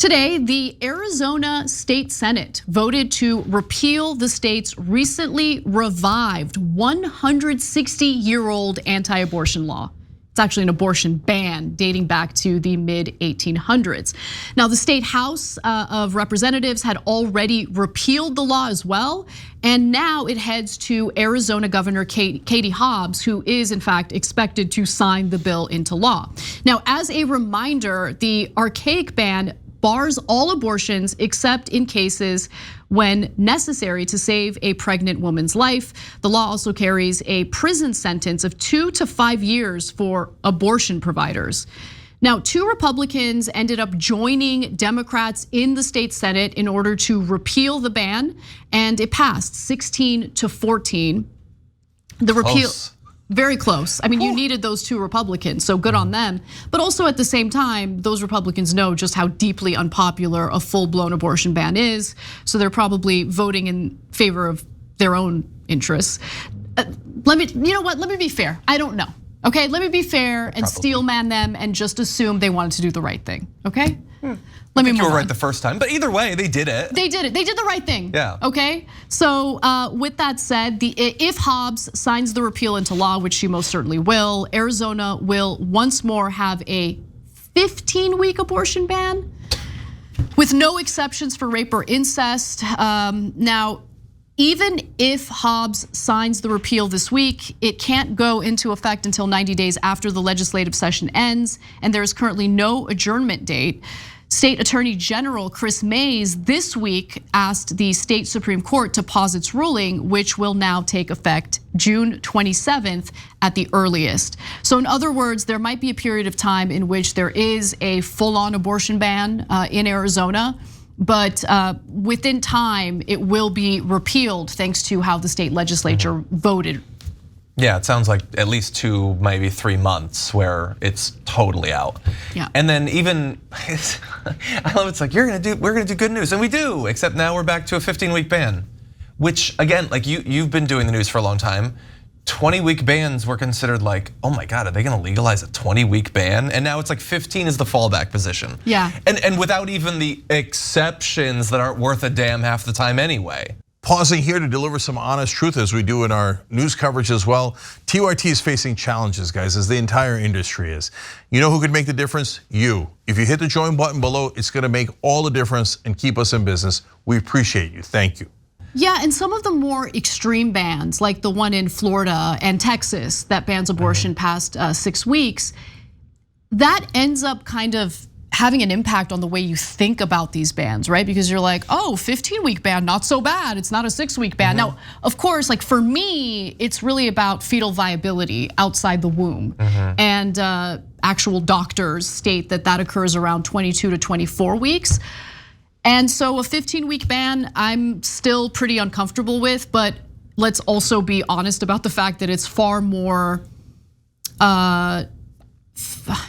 Today, the Arizona State Senate voted to repeal the state's recently revived 160-year-old anti-abortion law. It's actually an abortion ban dating back to the mid-1800s. Now, the state House of Representatives had already repealed the law as well, and now it heads to Arizona Governor Katie Hobbs, who is in fact expected to sign the bill into law. Now, as a reminder, the archaic ban bars all abortions except in cases when necessary to save a pregnant woman's life. The law also carries a prison sentence of 2 to 5 years for abortion providers. Now, 2 Republicans ended up joining Democrats in the state Senate in order to repeal the ban, and it passed 16 to 14. The repeal. Very close. I mean, you needed those 2 Republicans, so good on them. But also at the same time, those Republicans know just how deeply unpopular a full-blown abortion ban is. So they're probably voting in favor of their own interests. You know what? Let me be fair. I don't know. Okay, let me be fair and steelman them and just assume they wanted to do the right thing. Okay. I think you were right the first time, but either way, they did it. They did it. They did the right thing. Yeah. Okay. So with that said, if Hobbs signs the repeal into law, which she most certainly will, Arizona will once more have a 15-week abortion ban with no exceptions for rape or incest. Now, even if Hobbs signs the repeal this week, it can't go into effect until 90 days after the legislative session ends, and there is currently no adjournment date. State Attorney General Kris Mayes this week asked the state Supreme Court to pause its ruling, which will now take effect June 27th at the earliest. So in other words, there might be a period of time in which there is a full-on abortion ban in Arizona, but within time it will be repealed thanks to how the state legislature voted. Yeah, it sounds like at least 2, maybe 3 months where it's totally out. Yeah. And then even, I love it's like we're gonna do good news, and we do, except now we're back to a 15-week ban, which again, like you've been doing the news for a long time. 20-week bans were considered like, oh my God, are they gonna legalize a 20-week ban? And now it's like 15 is the fallback position. Yeah. And without even the exceptions that aren't worth a damn half the time anyway. Pausing here to deliver some honest truth as we do in our news coverage as well. TYT is facing challenges, guys, as the entire industry is. You know who could make the difference? You. If you hit the join button below, it's gonna make all the difference and keep us in business. We appreciate you, thank you. Yeah, and some of the more extreme bans, like the one in Florida and Texas that bans abortion past 6 weeks, that ends up kind of having an impact on the way you think about these bans, right? Because you're like, oh, 15-week ban, not so bad. It's not a 6-week ban. Now, of course, like for me, it's really about fetal viability outside the womb. And actual doctors state that that occurs around 22 to 24 weeks. And so a 15-week ban, I'm still pretty uncomfortable with, but let's also be honest about the fact that it's far more,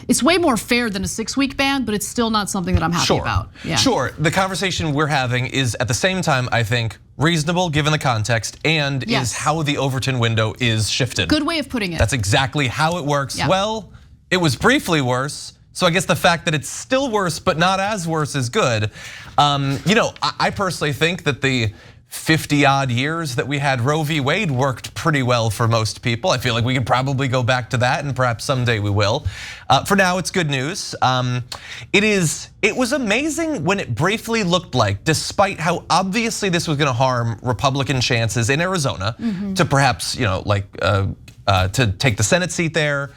it's way more fair than a 6-week ban, but it's still not something that I'm happy about. Yeah. Sure, the conversation we're having is at the same time, I think, reasonable given the context and is how the Overton window is shifted. Good way of putting it. That's exactly how it works. Well, it was briefly worse. So I guess the fact that it's still worse, but not as worse is good. You know, I personally think that the 50-odd years that we had Roe v. Wade worked pretty well for most people. I feel like we could probably go back to that, and perhaps someday we will. For now, it's good news. It was amazing when it briefly looked like, despite how obviously this was gonna harm Republican chances in Arizona to perhaps, to take the Senate seat there.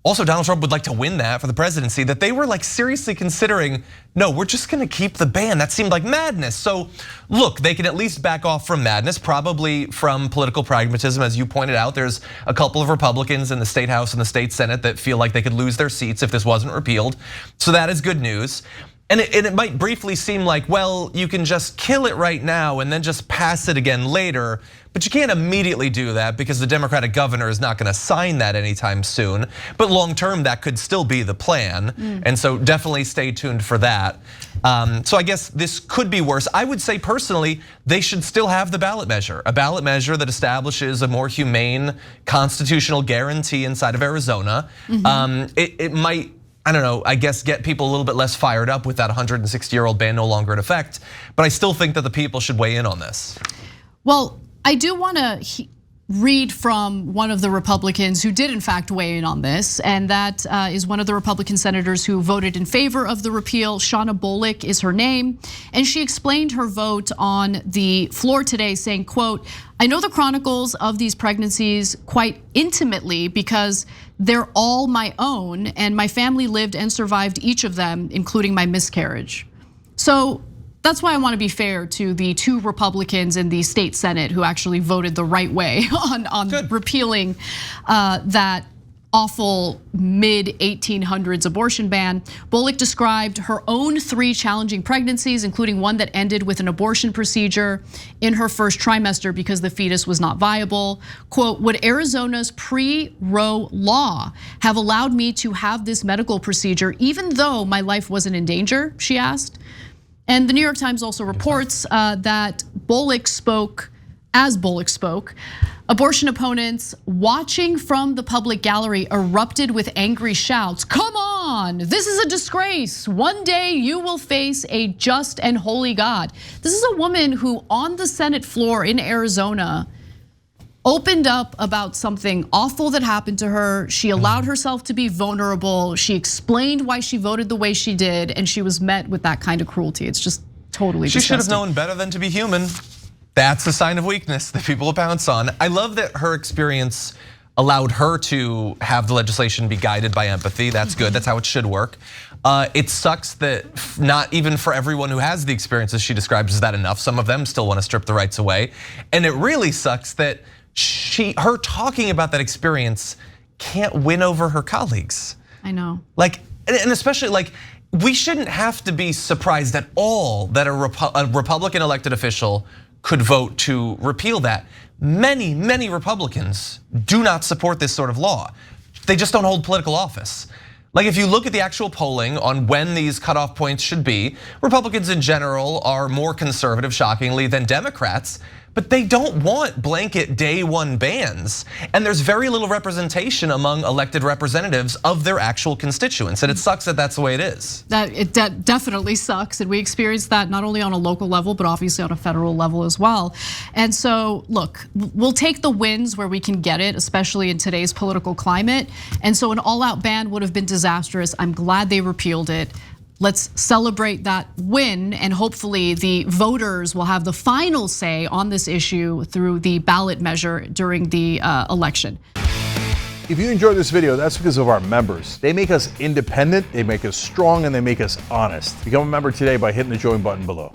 Also, Donald Trump would like to win that for the presidency, that they were like seriously considering, no, we're just gonna keep the ban. That seemed like madness. So look, they can at least back off from madness, probably from political pragmatism. As you pointed out, there's a couple of Republicans in the state House and the state Senate that feel like they could lose their seats if this wasn't repealed. So that is good news. And it might briefly seem like, well, you can just kill it right now and then just pass it again later. But you can't immediately do that because the Democratic governor is not gonna sign that anytime soon. But long term, that could still be the plan. And so definitely stay tuned for that. So I guess this could be worse. I would say personally, they should still have the ballot measure. A ballot measure that establishes a more humane constitutional guarantee inside of Arizona. It might I don't know, I guess get people a little bit less fired up with that 160-year-old ban no longer in effect. But I still think that the people should weigh in on this. Well, I do want to read from one of the Republicans who did in fact weigh in on this, and that is one of the Republican senators who voted in favor of the repeal. Shauna Bolick is her name, and she explained her vote on the floor today saying, quote, "I know the chronicles of these pregnancies quite intimately because they're all my own, and my family lived and survived each of them, including my miscarriage." So that's why I want to be fair to the 2 Republicans in the state Senate who actually voted the right way on repealing that awful mid-1800s abortion ban. Bolick described her own 3 challenging pregnancies, including one that ended with an abortion procedure in her first trimester because the fetus was not viable. Quote, "Would Arizona's pre-Roe law have allowed me to have this medical procedure even though my life wasn't in danger?" she asked. And the New York Times also reports that Bolick spoke, as Bolick spoke, abortion opponents watching from the public gallery erupted with angry shouts. "Come on, this is a disgrace. One day you will face a just and holy God." This is a woman who on the Senate floor in Arizona opened up about something awful that happened to her. She allowed herself to be vulnerable. She explained why she voted the way she did, and she was met with that kind of cruelty. It's just totally disgusting. She should have known better than to be human. That's a sign of weakness that people will pounce on. I love that her experience allowed her to have the legislation be guided by empathy. That's good, that's how it should work. It sucks that not even for everyone who has the experiences she describes is that enough. Some of them still want to strip the rights away. And it really sucks that her talking about that experience can't win over her colleagues. I know. Like, and especially like, we shouldn't have to be surprised at all that a Republican elected official could vote to repeal that. Many, many Republicans do not support this sort of law. They just don't hold political office. Like if you look at the actual polling on when these cutoff points should be, Republicans in general are more conservative, shockingly, than Democrats. But they don't want blanket day 1 bans. And there's very little representation among elected representatives of their actual constituents. And it sucks that that's the way it is. That definitely sucks. And we experience that not only on a local level, but obviously on a federal level as well. And so look, we'll take the wins where we can get it, especially in today's political climate. And so an all-out ban would have been disastrous. I'm glad they repealed it. Let's celebrate that win, and hopefully the voters will have the final say on this issue through the ballot measure during the election. If you enjoyed this video, that's because of our members. They make us independent, they make us strong, and they make us honest. Become a member today by hitting the join button below.